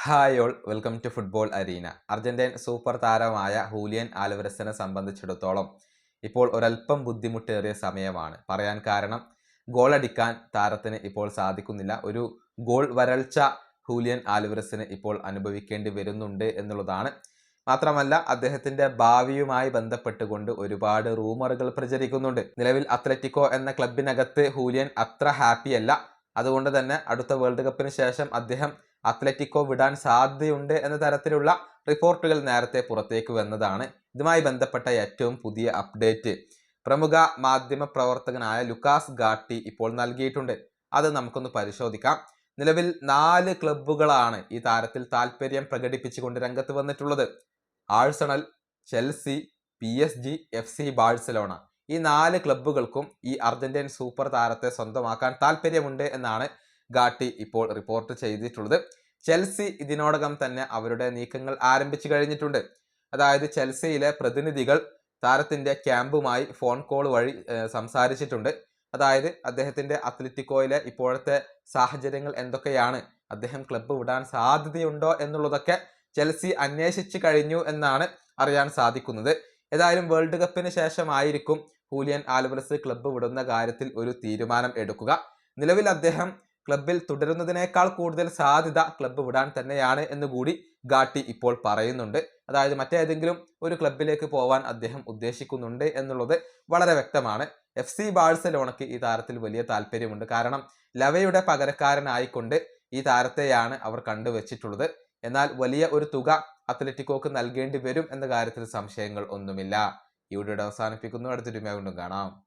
Hi all welcome to football arena. Argentine super താരമായ Julian ആൽവരസിനെ സംബന്ധിച്ചിടത്തോളം ഇപ്പോൾ ഒരല്പം ബുദ്ധിമുട്ടേറിയ സമയമാണ്. പറയാൻ കാരണം ഗോളടിക്കാൻ താരത്തിന് ഇപ്പോൾ സാധിക്കുന്നില്ല. ഒരു ഗോൾ വരൾച്ച ഹൂലിയൻ ആൽവരസിന് ഇപ്പോൾ അനുഭവിക്കേണ്ടി വരുന്നുണ്ട് എന്നുള്ളതാണ്. മാത്രമല്ല അദ്ദേഹത്തിൻ്റെ ഭാവിയുമായി ബന്ധപ്പെട്ടുകൊണ്ട് ഒരുപാട് റൂമറുകൾ പ്രചരിക്കുന്നുണ്ട്. നിലവിൽ അത്ലറ്റിക്കോ എന്ന ക്ലബിനകത്ത് ഹൂലിയൻ അത്ര ഹാപ്പിയല്ല. അതുകൊണ്ട് തന്നെ അടുത്ത വേൾഡ് കപ്പിന് ശേഷം അദ്ദേഹം അത്ലറ്റിക്കോ വിടാൻ സാധ്യതയുണ്ട് എന്ന തരത്തിലുള്ള റിപ്പോർട്ടുകൾ നേരത്തെ പുറത്തേക്ക് വന്നതാണ്. ഇതുമായി ബന്ധപ്പെട്ട ഏറ്റവും പുതിയ അപ്ഡേറ്റ് പ്രമുഖ മാധ്യമ പ്രവർത്തകനായ ലുക്കാസ് ഗാട്ടി ഇപ്പോൾ നൽകിയിട്ടുണ്ട്. അത് നമുക്കൊന്ന് പരിശോധിക്കാം. നിലവിൽ 4 ക്ലബ്ബുകളാണ് ഈ താരത്തിൽ താല്പര്യം പ്രകടിപ്പിച്ചുകൊണ്ട് രംഗത്ത് വന്നിട്ടുള്ളത്. Arsenal, Chelsea, PSG, FC Barcelona. ഈ 4 ക്ലബ്ബുകൾക്കും ഈ അർജന്റീൻ സൂപ്പർ താരത്തെ സ്വന്തമാക്കാൻ താല്പര്യമുണ്ട് എന്നാണ് ഗാട്ടി ഇപ്പോൾ റിപ്പോർട്ട് ചെയ്തിട്ടുള്ളത്. ചെൽസി ഇതിനോടകം തന്നെ അവരുടെ നീക്കങ്ങൾ ആരംഭിച്ചു കഴിഞ്ഞിട്ടുണ്ട്. അതായത് ചെൽസിയിലെ പ്രതിനിധികൾ താരത്തിന്റെ ക്യാമ്പുമായി ഫോൺ കോൾ വഴി സംസാരിച്ചിട്ടുണ്ട്. അതായത് അദ്ദേഹത്തിന്റെ അത്ലറ്റിക്കോയിലെ ഇപ്പോഴത്തെ സാഹചര്യങ്ങൾ എന്തൊക്കെയാണ്, അദ്ദേഹം ക്ലബ്ബ് വിടാൻ സാധ്യതയുണ്ടോ എന്നുള്ളതൊക്കെ ചെൽസി അന്വേഷിച്ചു കഴിഞ്ഞു എന്നാണ് അറിയാൻ സാധിക്കുന്നത്. ഏതായാലും വേൾഡ് കപ്പിന് ശേഷമായിരിക്കും ഹൂലിയൻ ആൽവരസ് ക്ലബ്ബ് വിടുന്ന കാര്യത്തിൽ ഒരു തീരുമാനം എടുക്കുക. നിലവിൽ അദ്ദേഹം ക്ലബിൽ തുടരുന്നതിനേക്കാൾ കൂടുതൽ സാധ്യത ക്ലബ്ബ് വിടാൻ തന്നെയാണ് എന്നുകൂടി ഗാട്ടി ഇപ്പോൾ പറയുന്നുണ്ട്. അതായത് മറ്റേതെങ്കിലും ഒരു ക്ലബിലേക്ക് പോവാൻ അദ്ദേഹം ഉദ്ദേശിക്കുന്നുണ്ട് എന്നുള്ളത് വളരെ വ്യക്തമാണ്. FC ബാഴ്സലോണയ്ക്ക് ഈ താരത്തിൽ വലിയ താല്പര്യമുണ്ട്. കാരണം ലവയുടെ പകരക്കാരനായിക്കൊണ്ട് ഈ താരത്തെയാണ് അവർ കണ്ടുവച്ചിട്ടുള്ളത്. എന്നാൽ വലിയ ഒരു തുക അത്ലറ്റിക്കോക്ക് നൽകേണ്ടി വരും എന്ന കാര്യത്തിൽ സംശയങ്ങൾ ഒന്നുമില്ല. ഈ വീഡിയോ അവസാനിപ്പിക്കുന്നു. അടുത്തൊരു വീഡിയോ കാണാം.